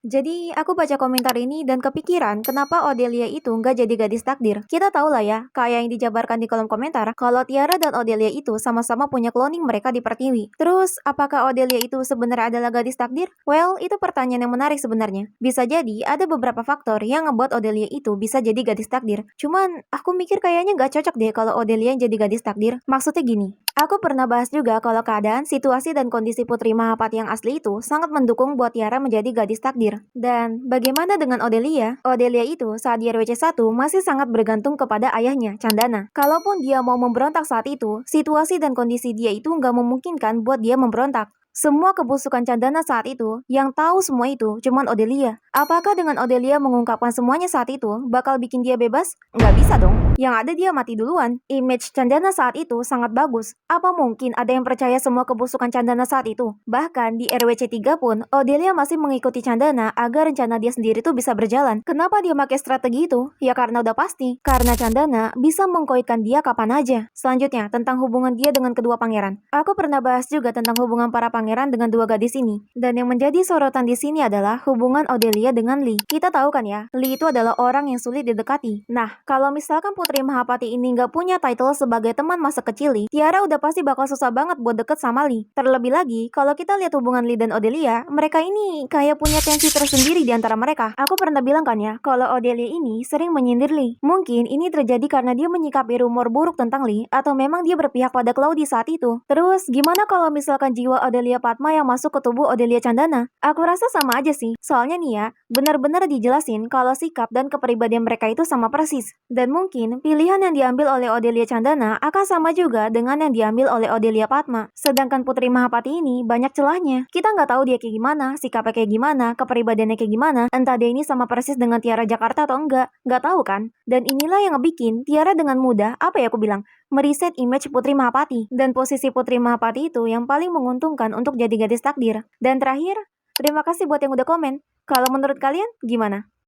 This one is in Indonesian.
Jadi, aku baca komentar ini dan kepikiran kenapa Odelia itu nggak jadi gadis takdir. Kita tahu lah ya, kayak yang dijabarkan di kolom komentar, kalau Tiara dan Odelia itu sama-sama punya cloning mereka di Pertiwi. Terus, apakah Odelia itu sebenarnya adalah gadis takdir? Well, itu pertanyaan yang menarik sebenarnya. Bisa jadi ada beberapa faktor yang ngebuat Odelia itu bisa jadi gadis takdir. Cuman, aku mikir kayaknya nggak cocok deh kalau Odelia yang jadi gadis takdir. Maksudnya gini, aku pernah bahas juga kalau keadaan, situasi, dan kondisi Putri Mahapati yang asli itu sangat mendukung buat Tiara menjadi gadis takdir. Dan bagaimana dengan Odelia? Odelia itu saat di RWC 1 masih sangat bergantung kepada ayahnya, Candana. Kalaupun dia mau memberontak saat itu, situasi dan kondisi dia itu nggak memungkinkan buat dia memberontak. Semua kebusukan Candana saat itu, yang tahu semua itu cuman Odelia. Apakah dengan Odelia mengungkapkan semuanya saat itu, bakal bikin dia bebas? Nggak bisa dong. Yang ada dia mati duluan. Image Candana saat itu sangat bagus. Apa mungkin ada yang percaya semua kebusukan Candana saat itu? Bahkan di RWC 3 pun, Odelia masih mengikuti Candana agar rencana dia sendiri tuh bisa berjalan. Kenapa dia pakai strategi itu? Ya karena udah pasti. Karena Candana bisa mengkoitkan dia kapan aja. Selanjutnya, tentang hubungan dia dengan kedua pangeran. Aku pernah bahas juga tentang hubungan para pangeran dengan dua gadis ini. Dan yang menjadi sorotan di sini adalah hubungan Odelia dengan Lee. Kita tahu kan ya, Lee itu adalah orang yang sulit didekati. Nah, kalau misalkan Putri Mahapati ini nggak punya title sebagai teman masa kecil Lee, Tiara udah pasti bakal susah banget buat deket sama Lee. Terlebih lagi, kalau kita lihat hubungan Lee dan Odelia, mereka ini kayak punya tensi tersendiri di antara mereka. Aku pernah bilang kan ya, kalau Odelia ini sering menyindir Lee. Mungkin ini terjadi karena dia menyikapi rumor buruk tentang Lee, atau memang dia berpihak pada Claudie saat itu. Terus, gimana kalau misalkan jiwa Odelia Padma yang masuk ke tubuh Odelia Candana? Aku rasa sama aja sih. Soalnya nih ya, benar-benar dijelasin kalau sikap dan kepribadian mereka itu sama persis. Dan mungkin pilihan yang diambil oleh Odelia Candana akan sama juga dengan yang diambil oleh Odelia Padma. Sedangkan Putri Mahapati ini banyak celahnya. Kita nggak tahu dia kayak gimana, sikapnya kayak gimana, kepribadiannya kayak gimana, entah dia ini sama persis dengan Tiara Jakarta atau enggak. Nggak tahu kan? Dan inilah yang ngebikin Tiara dengan mudah, apa ya aku bilang, meriset image Putri Mahapati. Dan posisi Putri Mahapati itu yang paling menguntungkan untuk jadi gadis takdir. Dan terakhir, terima kasih buat yang udah komen. Kalau menurut kalian, gimana?